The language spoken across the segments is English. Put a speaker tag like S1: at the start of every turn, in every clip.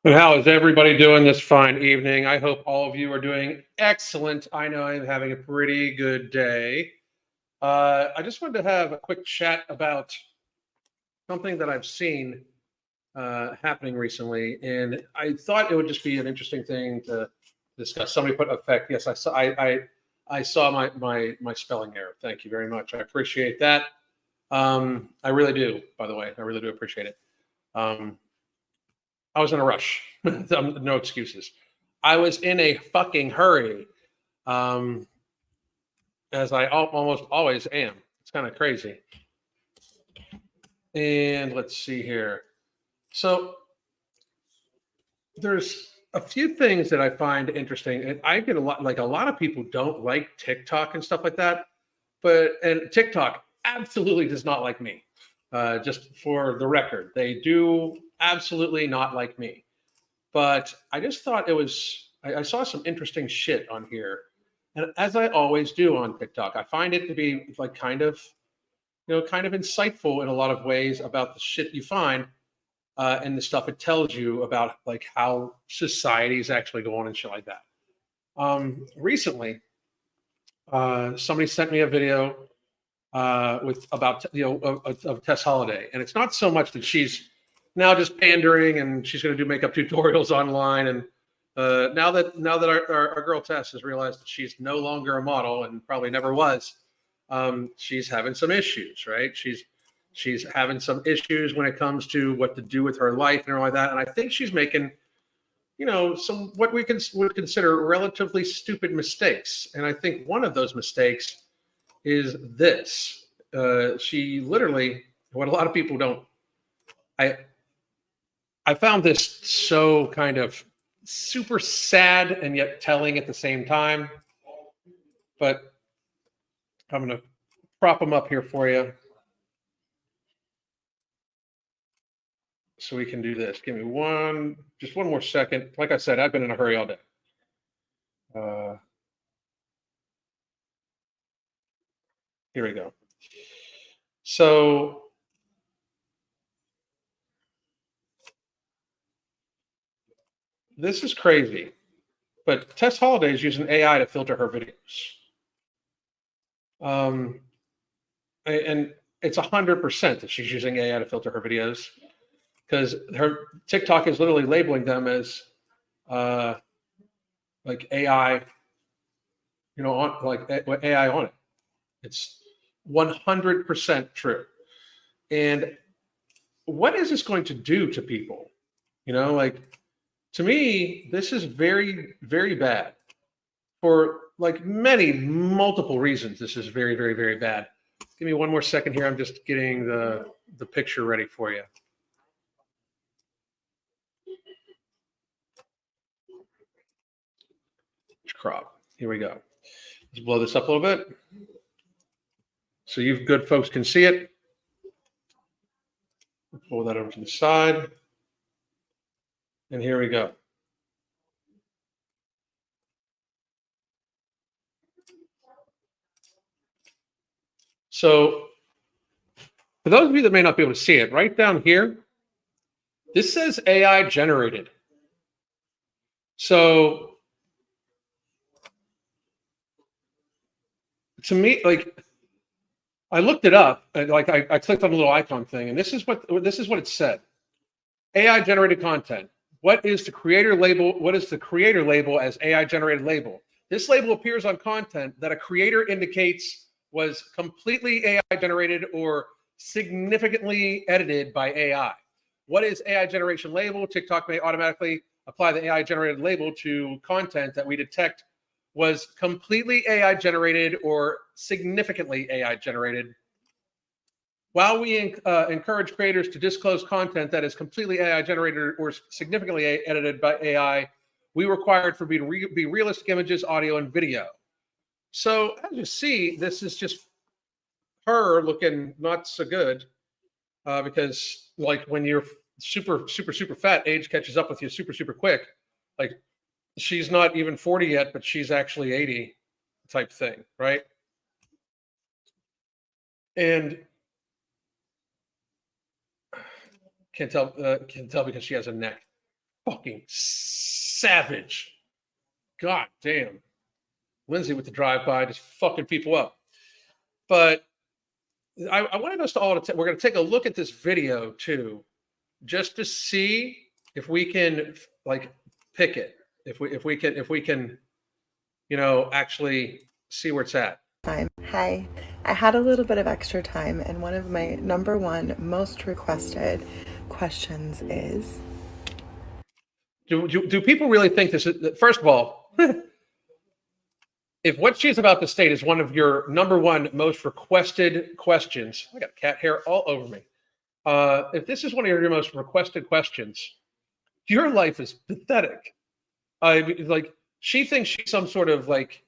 S1: And how is everybody doing this fine evening? I hope all of you are doing excellent. I know I'm having a pretty good day. I just wanted to have a quick chat about something that I've seen happening recently, and I thought it would just be an interesting thing to discuss. Somebody put effect. Yes, I saw. I saw my spelling error. Thank you very much. I appreciate that. I really do. By the way, I really do appreciate it. Um, I was in a rush. No excuses. I was in a fucking hurry, um, as I almost always am. It's kind of crazy. And let's see here. So there's a few things that I find interesting, and I get a lot. Like a lot of people don't like TikTok and stuff like that, and TikTok absolutely does not like me. Just for the record, they do absolutely not like me. But I just thought I saw some interesting shit on here. And as I always do on TikTok, I find it to be like kind of insightful in a lot of ways about the shit you find and the stuff it tells you about like how society is actually going and shit like that. Recently, somebody sent me a video with about of Tess Holiday, and it's not so much that she's now just pandering and she's going to do makeup tutorials online, and now that our girl Tess has realized that she's no longer a model and probably never was, she's having some issues, right? She's having some issues when it comes to what to do with her life and all like that, and I think she's making some what would consider relatively stupid mistakes, and I think one of those mistakes is this. She literally, what a lot of people don't, I I found this so kind of super sad and yet telling at the same time. But I'm going to prop them up here for you so we can do this. Give me just one more second. Like I said, I've been in a hurry all day. Uh, Here we go. So this is crazy, but Tess Holiday is using AI to filter her videos. Um, and it's 100% that she's using AI to filter her videos because her TikTok is literally labeling them as uh, like AI, on like AI on it. It's 100% true. And what is this going to do to people? Like to me, this is very, very bad for like many multiple reasons. This is very, very, very bad. Give me one more second here. I'm just getting the picture ready for you. Crop. Here we go. Let's blow this up a little bit so you good folks can see it. Pull that over to the side. And here we go. So for those of you that may not be able to see it, right down here, this says AI generated. So to me, like I looked it up and like I clicked on the little icon thing, and this is what it said. AI generated content. What is the creator label? What is the creator label as AI generated label? This label appears on content that a creator indicates was completely AI generated or significantly edited by AI. What is AI generation label? TikTok may automatically apply the AI generated label to content that we detect was completely AI generated or significantly AI generated. While we encourage creators to disclose content that is completely AI generated or significantly edited by AI, we require it for be realistic images, audio, and video. So as you see, this is just her looking not so good because like when you're super, super, super fat, age catches up with you super, super quick. Like she's not even 40 yet, but she's actually 80 type thing, right? And can't tell because she has a neck. Fucking savage. God damn. Lindsay with the drive-by, just fucking people up. But I wanted us to all, we're going to take a look at this video too, just to see if we can like pick it. If we can, you know, actually see where it's at.
S2: Hi, I had a little bit of extra time, and one of my #1 most requested questions is,
S1: do people really think this is, first of all, if what she's about to state is one of your #1 most requested questions, I got cat hair all over me. If this is one of your most requested questions, your life is pathetic. I mean, like, she thinks she's some sort of like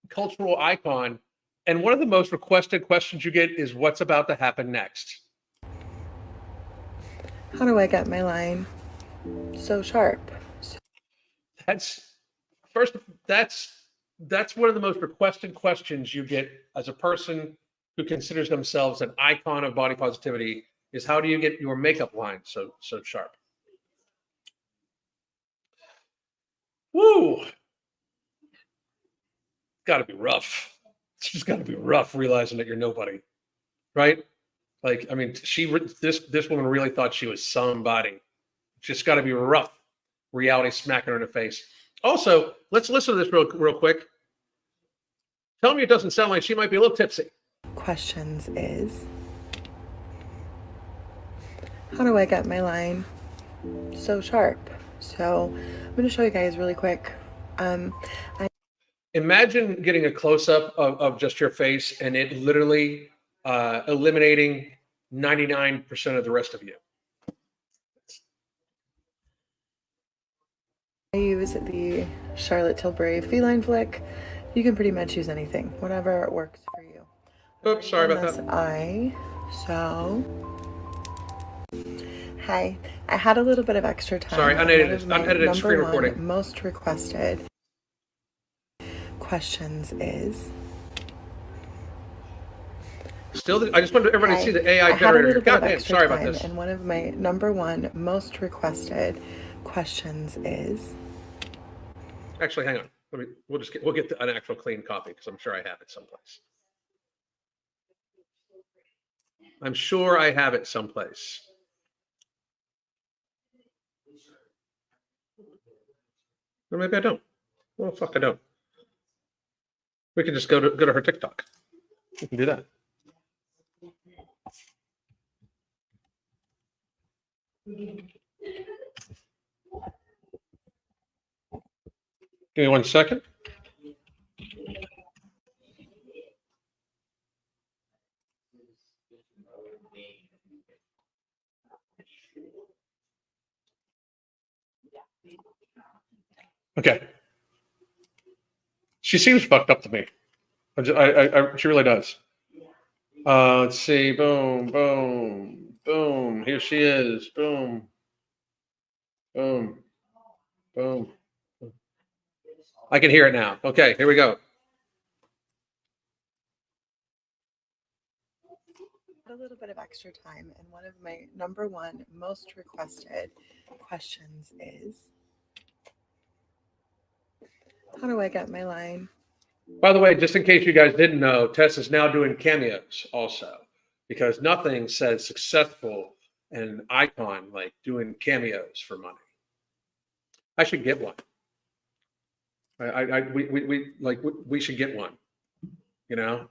S1: cultural icon, and one of the most requested questions you get is what's about to happen next.
S2: how do I get my line so sharp?
S1: That's one of the most requested questions you get as a person who considers themselves an icon of body positivity, is how do you get your makeup line so sharp? Woo! Got to be rough. It's just got to be rough realizing that you're nobody, right? Like, I mean, this woman really thought she was somebody. Just got to be rough. Reality smacking her in the face. Also, let's listen to this real quick. Tell me it doesn't sound like she might be a little tipsy.
S2: Questions is, how do I get my line so sharp? So I'm going to show you guys really quick.
S1: Imagine getting a close-up of just your face and it literally eliminating 99% of the rest of you.
S2: I use the Charlotte Tilbury Feline Flick. You can pretty much use anything, whatever works for you.
S1: Oops, sorry about that.
S2: Hi, I had a little bit of extra time.
S1: Sorry, unedited screen recording.
S2: Most requested questions is,
S1: still, I just wanted everybody to see the AI generator. God damn, sorry about this.
S2: And one of my #1 most requested questions is,
S1: actually, hang on. We'll get an actual clean copy because I'm sure I have it someplace. I'm sure I have it someplace. Or maybe I don't. Well, fuck, I don't. We can just go to her TikTok. We can do that. Give me 1 second. Okay. She seems fucked up to me. She really does. Let's see. Boom, boom, boom. Here she is. Boom, boom, boom. I can hear it now. Okay, here we go.
S2: A little bit of extra time, and one of my #1 most requested questions is, how do I get my line?
S1: By the way, just in case you guys didn't know, Tess is now doing cameos also, because nothing says successful and icon like doing cameos for money. I should get one. We should get one. You know.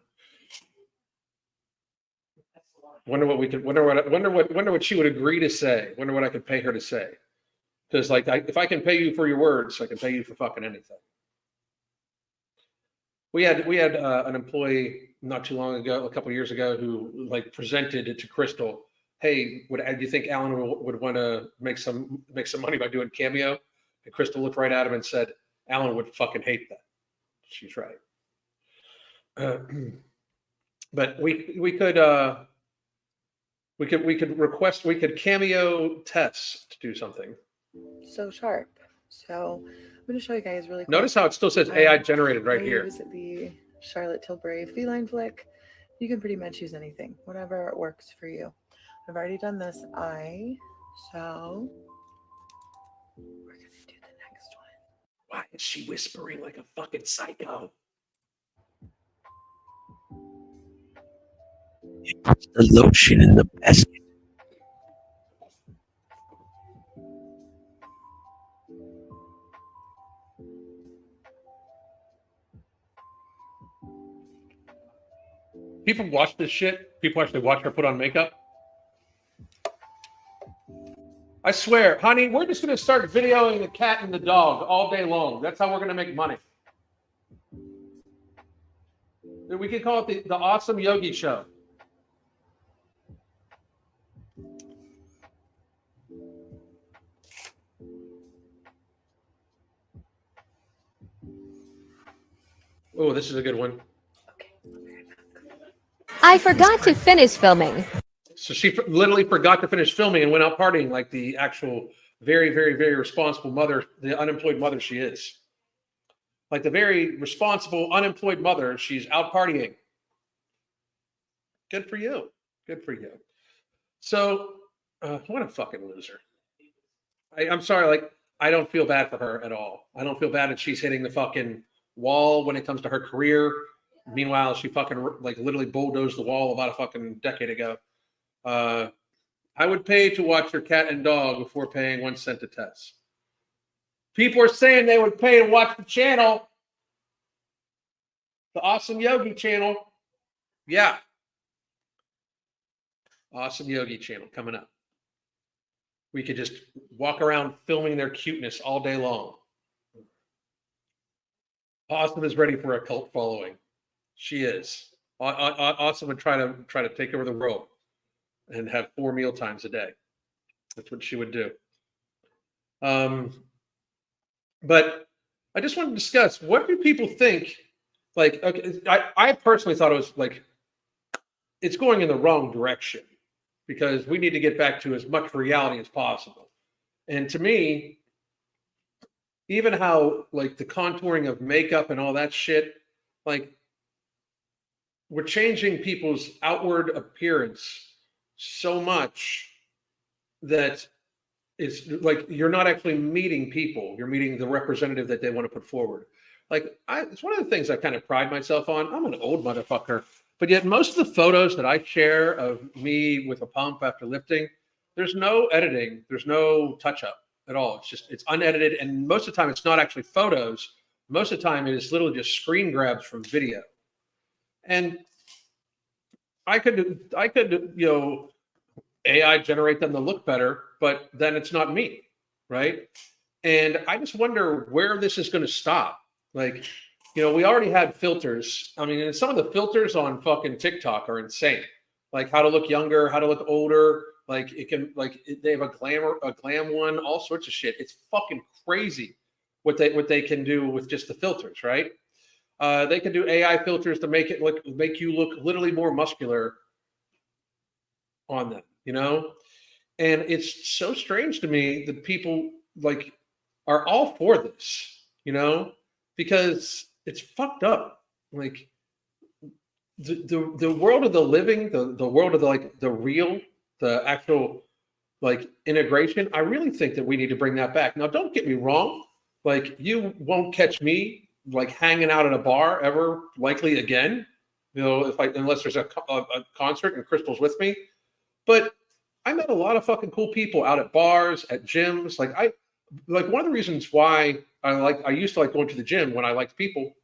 S1: Wonder what she would agree to say. Wonder what I could pay her to say. Because if I can pay you for your words, I can pay you for fucking anything. We had an employee not too long ago, a couple of years ago, who presented it to Crystal. Hey, do you think Alan would want to make some money by doing Cameo? And Crystal looked right at him and said, Alan would fucking hate that. She's right. But we could Cameo Tess to do something.
S2: So sharp. So I'm going to show you guys really quick.
S1: Notice how it still says AI generated right here.
S2: Use the Charlotte Tilbury Feline Flick. You can pretty much use anything, whatever works for you. I've already done this eye. So We're gonna do the next one.
S1: Why is she whispering like a fucking psycho?
S3: It's the lotion in the basket.
S1: People watch this shit. People actually watch her put on makeup. I swear, honey, we're just going to start videoing the cat and the dog all day long. That's how we're going to make money. We can call it the Awesome Yogi Show. Oh, this is a good one.
S4: I forgot to finish filming.
S1: So she literally forgot to finish filming and went out partying like the actual very, very, very responsible mother, the unemployed mother she is. Like the very responsible unemployed mother, she's out partying. Good for you. Good for you. So, what a fucking loser. I'm sorry, like, I don't feel bad for her at all. I don't feel bad that she's hitting the fucking wall when it comes to her career. Meanwhile, she fucking like literally bulldozed the wall about a fucking decade ago. I would pay to watch your cat and dog before paying 1 cent a test. People are saying they would pay to watch the channel. The Awesome Yogi channel. Yeah. Awesome Yogi channel coming up. We could just walk around filming their cuteness all day long. Awesome is ready for a cult following. She is. Awesome would try to take over the world and have 4 meal times a day. That's what she would do. But I just want to discuss, what do people think? Like, okay, I personally thought it was like, it's going in the wrong direction because we need to get back to as much reality as possible. And to me, even how like the contouring of makeup and all that shit, like we're changing people's outward appearance so much that it's like you're not actually meeting people. You're meeting the representative that they want to put forward. Like it's one of the things I kind of pride myself on. I'm an old motherfucker, but yet most of the photos that I share of me with a pump after lifting, there's no editing, there's no touch up at all. It's unedited, and most of the time it's not actually photos. Most of the time it is literally just screen grabs from video. And I could AI generate them to look better, but then it's not me, right? And I just wonder where this is going to stop. Like, we already had filters. I mean, and some of the filters on fucking TikTok are insane. Like how to look younger, how to look older. Like they have a glam one, all sorts of shit. It's fucking crazy what they can do with just the filters, right? They can do AI filters to make you look literally more muscular on them, And it's so strange to me that people like are all for this, because it's fucked up. Like the world of the living, the world of the real, the actual like integration. I really think that we need to bring that back. Now, don't get me wrong. Like you won't catch me like hanging out at a bar ever likely again, unless there's a concert and Crystal's with me. But I met a lot of fucking cool people out at bars, at gyms. Like one of the reasons why I used to like going to the gym when I liked people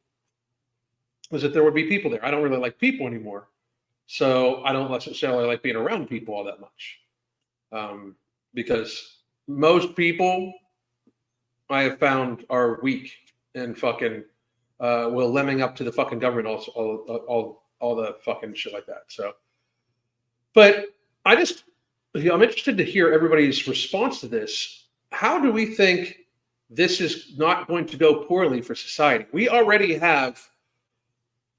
S1: was that there would be people there. I don't really like people anymore. So I don't necessarily like being around people all that much. Because most people I have found are weak and fucking will lemming up to the fucking government all the fucking shit like that. So, but I'm interested to hear everybody's response to this. How do we think this is not going to go poorly for society? We already have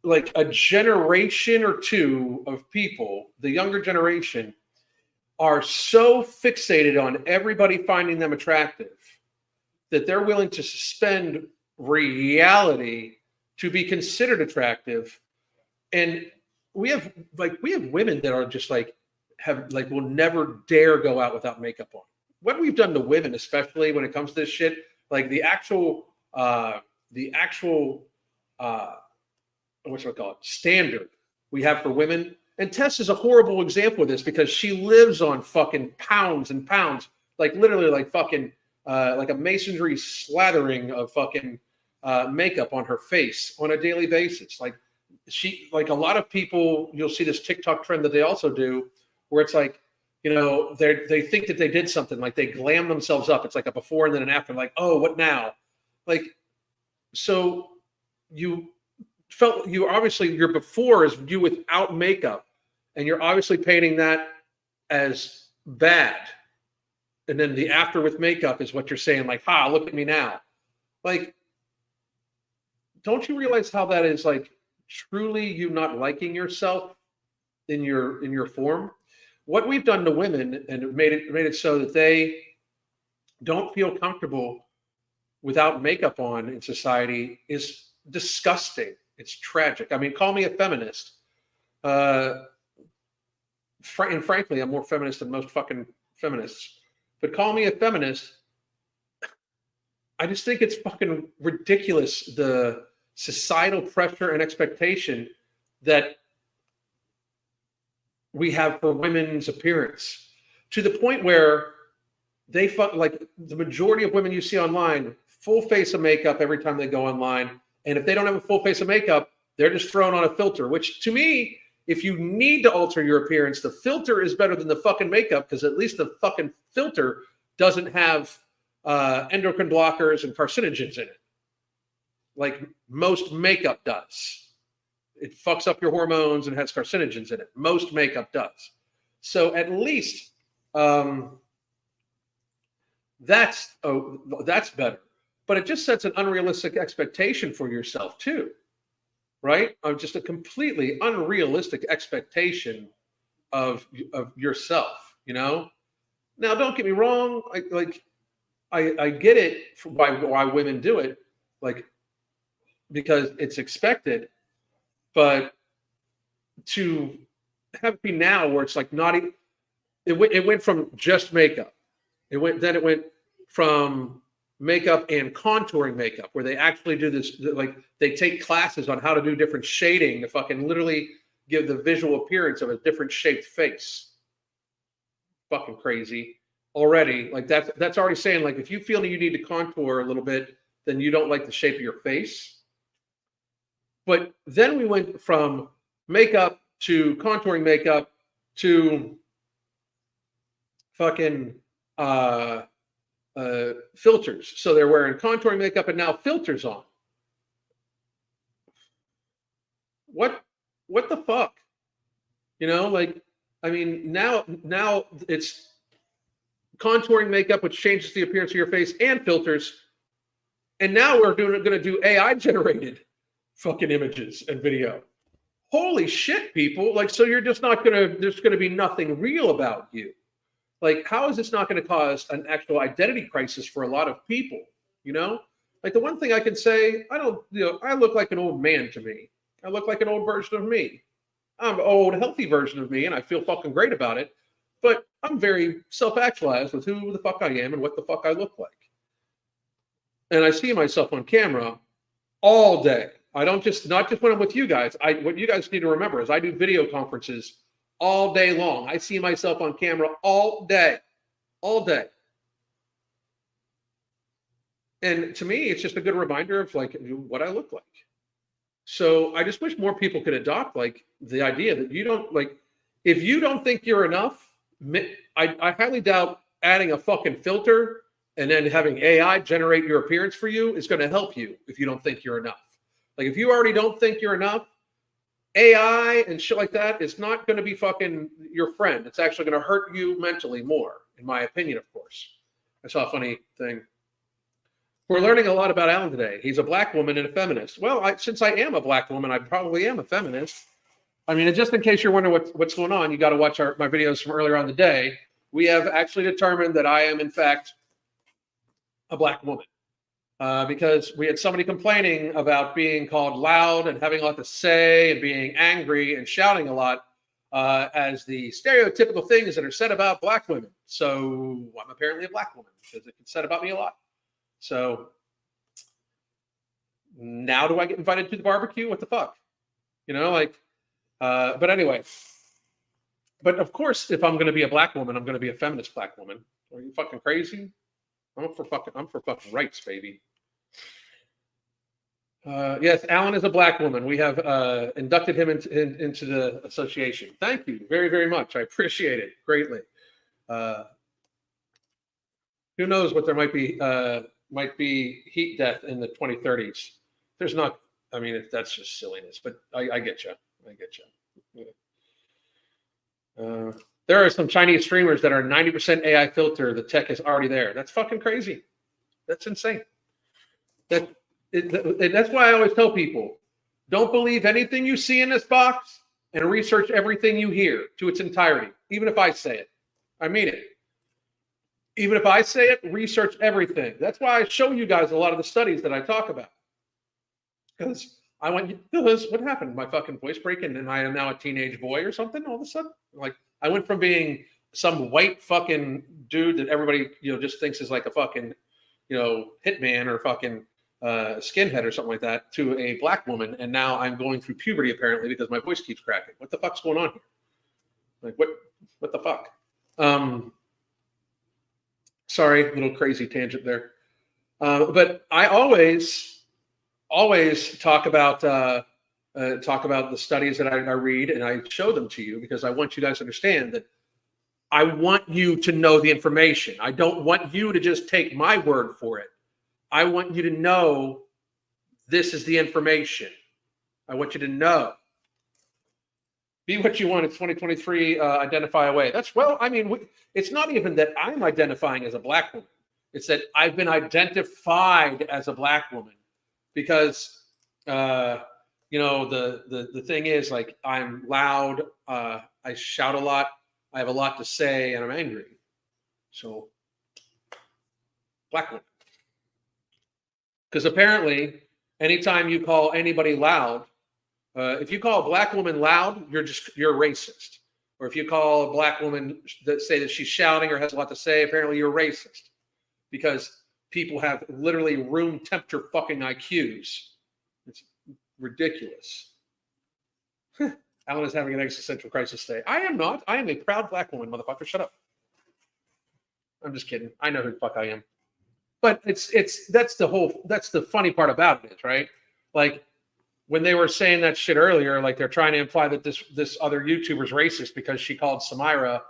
S1: like a generation or two of people, the younger generation, are so fixated on everybody finding them attractive that they're willing to suspend reality to be considered attractive. And we have women that are just like will never dare go out without makeup on. what we've done to women, especially when it comes to this shit, like the actual what's it called standard we have for women. And Tess is a horrible example of this because she lives on fucking pounds and pounds, like literally like fucking like a masonry slathering of fucking makeup on her face on a daily basis. Like a lot of people, you'll see this TikTok trend that they also do where it's like, you know, they think that they did something, like they glam themselves up. It's like a before and then an after, like, oh, what now? Like, so you felt your before is you without makeup, and you're obviously painting that as bad. And then the after with makeup is what you're saying, like, ha, look at me now. Like, don't you realize how that is like truly you not liking yourself in your form? What we've done to women and made it so that they don't feel comfortable without makeup on in society is disgusting. It's tragic. I mean, call me a feminist. And frankly, I'm more feminist than most fucking feminists. But call me a feminist. I just think it's fucking ridiculous, the societal pressure and expectation that we have for women's appearance, to the point where like the majority of women you see online, full face of makeup every time they go online. And if they don't have a full face of makeup, they're just thrown on a filter, which to me, if you need to alter your appearance, the filter is better than the fucking makeup, because at least the fucking filter doesn't have endocrine blockers and carcinogens in it, like most makeup does. It fucks up your hormones and has carcinogens in it. Most makeup does. So at least that's better. But it just sets an unrealistic expectation for yourself too, right? Of just a completely unrealistic expectation of yourself, you know? Now, don't get me wrong. I get it why women do it, like, because it's expected. But to have it be now where it's like not even, it went from just makeup. It went from makeup and contouring makeup, where they actually do this, like they take classes on how to do different shading to fucking literally give the visual appearance of a different shaped face. Fucking crazy already. Like that's already saying, like, if you feel that you need to contour a little bit, then you don't like the shape of your face. But then we went from makeup to contouring makeup to fucking filters. So they're wearing contouring makeup and now filters on. What the fuck? You know, like, I mean, now it's contouring makeup, which changes the appearance of your face, and filters. And now we're going to do AI generated fucking images and video. Holy shit, people. Like, so you're just not there's going to be nothing real about you. Like, how is this not going to cause an actual identity crisis for a lot of people? You know, like the one thing I can say, I look like an old man to me. I look like an old version of me. I'm an old, healthy version of me, and I feel fucking great about it. But I'm very self-actualized with who the fuck I am and what the fuck I look like. And I see myself on camera all day. I don't not just when I'm with you guys. What you guys need to remember is I do video conferences all day long. I see myself on camera all day. And to me, it's just a good reminder of like what I look like. So I just wish more people could adopt like the idea that you don't, like, if you don't think you're enough, I highly doubt adding a fucking filter and then having AI generate your appearance for you is going to help you if you don't think you're enough. Like, if you already don't think you're enough, AI and shit like that is not going to be fucking your friend. It's actually going to hurt you mentally more, in my opinion, of course. I saw a funny thing. We're learning a lot about Alan today. He's a black woman and a feminist. Well, since I am a black woman, I probably am a feminist. I mean, just in case you're wondering what's going on, you got to watch my videos from earlier on the day. We have actually determined that I am, in fact, a black woman. Because we had somebody complaining about being called loud and having a lot to say and being angry and shouting a lot as the stereotypical things that are said about black women. So I'm apparently a black woman because it gets said about me a lot. So now do I get invited to the barbecue? What the fuck? You know, like, but anyway. But of course, if I'm going to be a black woman, I'm going to be a feminist black woman. Are you fucking crazy? I'm for fucking rights, baby. Yes, Alan is a black woman. We have inducted him into the association. Thank you very, very much. I appreciate it greatly. Who knows what there might be heat death in the 2030s. There's not, I mean, that's just silliness, but I get you. I get you. Yeah. There are some Chinese streamers that are 90% AI filter. The tech is already there. That's fucking crazy. That's insane. And that's why I always tell people, don't believe anything you see in this box and research everything you hear to its entirety. Even if I say it, I mean it. Even if I say it, research everything. That's why I show you guys a lot of the studies that I talk about. Because what happened? My fucking voice breaking and I am now a teenage boy or something all of a sudden? Like, I went from being some white fucking dude that everybody, just thinks is like a fucking, hitman or fucking skinhead or something like that to a black woman. And now I'm going through puberty apparently because my voice keeps cracking. What the fuck's going on here? Like, what the fuck? Sorry, little crazy tangent there. But I always talk about the studies that I read and I show them to you because I want you guys to understand that I want you to know the information. I don't want you to just take my word for it. I want you to know this is the information. I want you to know. Be what you want. It's 2023. Identify away. It's not even that I'm identifying as a black woman. It's that I've been identified as a black woman because, the thing is, like, I'm loud. I shout a lot. I have a lot to say, and I'm angry. So, black woman. Because apparently, anytime you call anybody loud, if you call a black woman loud, you're racist. Or if you call a black woman that say that she's shouting or has a lot to say, apparently you're racist. Because people have literally room temperature fucking IQs. It's ridiculous. Alan is having an existential crisis today. I am not. I am a proud black woman, motherfucker. Shut up. I'm just kidding. I know who the fuck I am. But that's the funny part about it is, right? Like, when they were saying that shit earlier, like they're trying to imply that this other YouTuber's racist because she called Samara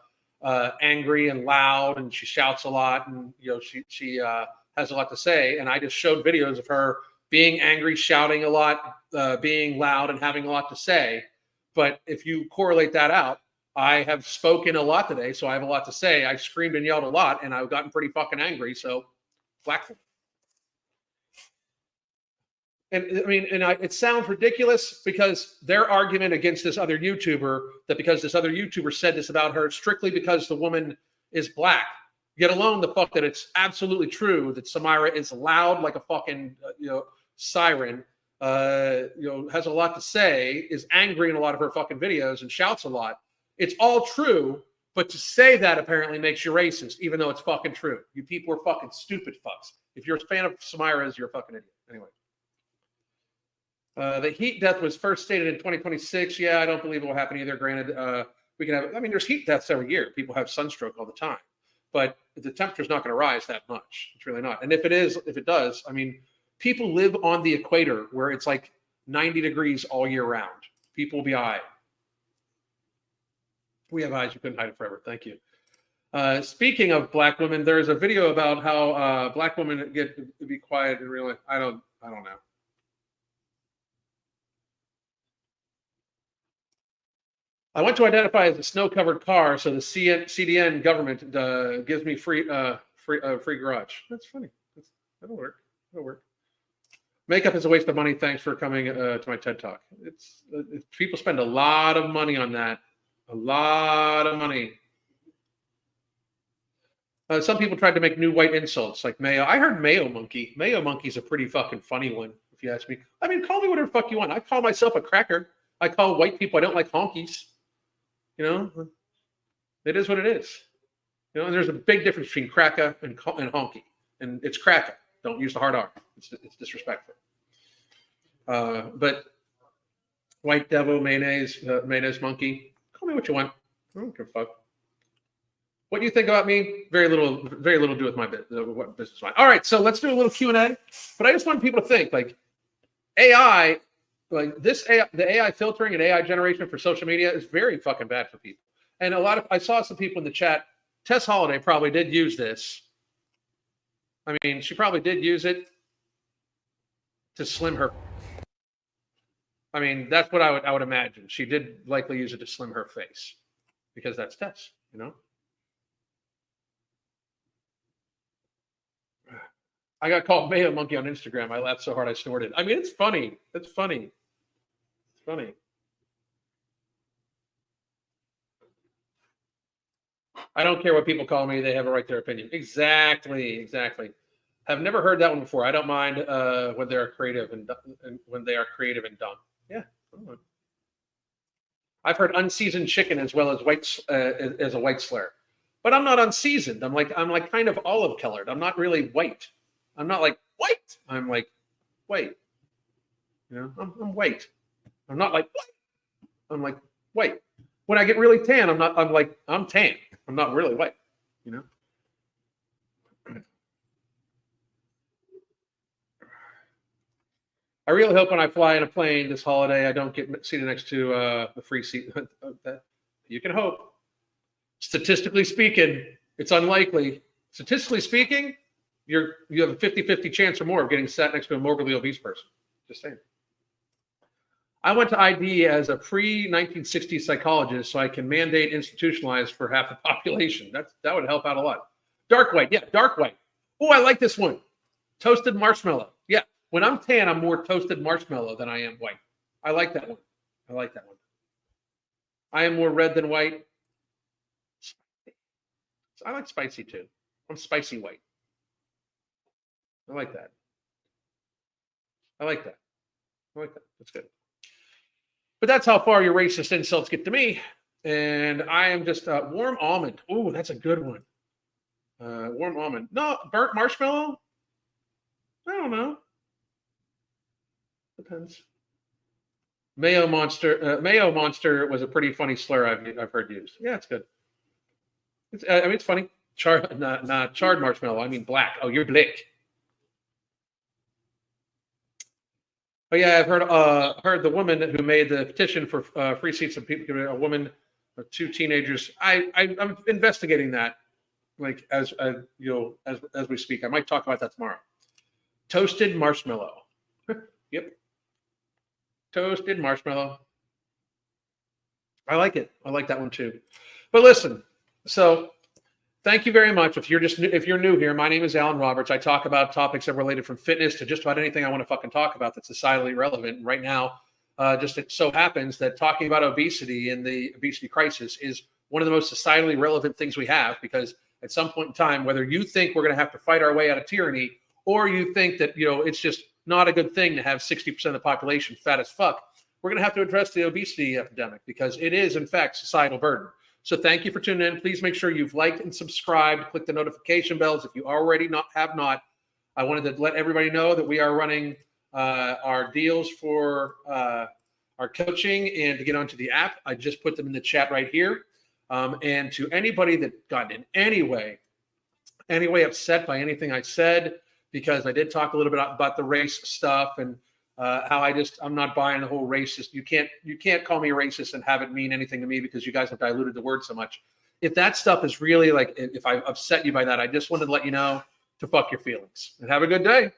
S1: angry and loud and she shouts a lot and she has a lot to say. And I just showed videos of her being angry, shouting a lot, being loud and having a lot to say. But if you correlate that out, I have spoken a lot today, so I have a lot to say. I screamed and yelled a lot and I've gotten pretty fucking angry. So black. And it sounds ridiculous because their argument against this other YouTuber, that because this other YouTuber said this about her strictly because the woman is black, yet alone the fact that it's absolutely true that Samara is loud like a fucking siren, has a lot to say, is angry in a lot of her fucking videos and shouts a lot. It's all true, but to say that apparently makes you racist, even though it's fucking true. You people are fucking stupid fucks. If you're a fan of Samara's, you're a fucking idiot. Anyway. The heat death was first stated in 2026. Yeah, I don't believe it will happen either. Granted, we can have, there's heat deaths every year. People have sunstroke all the time. But the temperature's not going to rise that much. It's really not. And if it does, people live on the equator where it's like 90 degrees all year round. People will be all right. We have eyes. You couldn't hide it forever. Thank you. Speaking of black women, there's a video about how black women get to be quiet and really, I don't know. I want to identify as a snow-covered car, so the CDN government gives me free garage. That's funny. That'll work. Makeup is a waste of money. Thanks for coming to my TED Talk. People spend a lot of money on that. A lot of money. Some people tried to make new white insults like Mayo. I heard Mayo Monkey. Mayo Monkey's a pretty fucking funny one, if you ask me. Call me whatever the fuck you want. I call myself a cracker. I call white people I don't like honkies. You know, it is what it is. You know, and there's a big difference between cracka and honky, and it's cracka. Don't use the hard R. It's disrespectful. But white devil, mayonnaise monkey. Call me what you want. I don't give a fuck. What do you think about me? Very little to do with my what business mine. All right, so let's do a little Q&A. But I just want people to think like AI, like the AI filtering and AI generation for social media is very fucking bad for people. And I saw some people in the chat. Tess Holiday probably did use this. I mean, she probably did use it to slim her. I mean, that's what I would imagine. She did likely use it to slim her face because that's Tess, you know. I got called Mayo Monkey on Instagram. I laughed so hard I snorted. I mean, it's funny. It's funny. It's funny. I don't care what people call me. They have a right to their opinion. Exactly. Have never heard that one before. I don't mind when they're creative and when they are creative and dumb. Yeah. I've heard unseasoned chicken as well as as a white slur, but I'm not unseasoned. I'm like kind of olive colored. I'm not really white. I'm not like white. I'm like white. You know, I'm white. I'm not like white. I'm like white. When I get really tan, I'm tan. I'm not really white. You know. I really hope when I fly in a plane this holiday, I don't get seated next to the free seat. You can hope. Statistically speaking, it's unlikely. Statistically speaking, you have a 50-50 chance or more of getting sat next to a morbidly obese person. Just saying. I went to ID as a pre-1960s psychologist, so I can mandate institutionalized for half the population. That would help out a lot. Dark white, yeah, dark white. Oh, I like this one. Toasted marshmallow. Yeah. When I'm tan, I'm more toasted marshmallow than I am white. I like that one. I am more red than white. I like spicy too. I'm spicy white. I like that. That's good. But that's how far your racist insults get to me. And I am just warm almond. Ooh, that's a good one. Warm almond. No, burnt marshmallow? I don't know. Depends. Mayo monster was a pretty funny slur I've heard used. Yeah, it's good. It's funny. Charred marshmallow. I mean black. Oh, you're black. Oh yeah, I've heard the woman who made the petition for free seats of people. A woman, two teenagers. I'm investigating that. Like as we speak, I might talk about that tomorrow. Toasted marshmallow. Yep. Toasted marshmallow. I like it. I like that one too. But listen, so thank you very much. If you're new here, my name is Alan Roberts. I talk about topics that are related from fitness to just about anything I want to fucking talk about that's societally relevant. And right now, just it so happens that talking about obesity and the obesity crisis is one of the most societally relevant things we have, because at some point in time, whether you think we're going to have to fight our way out of tyranny, or you think that, it's just not a good thing to have 60% of the population fat as fuck, we're going to have to address the obesity epidemic, because it is, in fact, societal burden. So thank you for tuning in. Please make sure you've liked and subscribed. Click the notification bells if you already have not. I wanted to let everybody know that we are running our deals for our coaching and to get onto the app. I just put them in the chat right here. And to anybody that got in any way upset by anything I said, because I did talk a little bit about the race stuff and how I'm not buying the whole racist. You can't call me a racist and have it mean anything to me, because you guys have diluted the word so much. If that stuff is really like, if I've upset you by that, I just wanted to let you know to fuck your feelings and have a good day.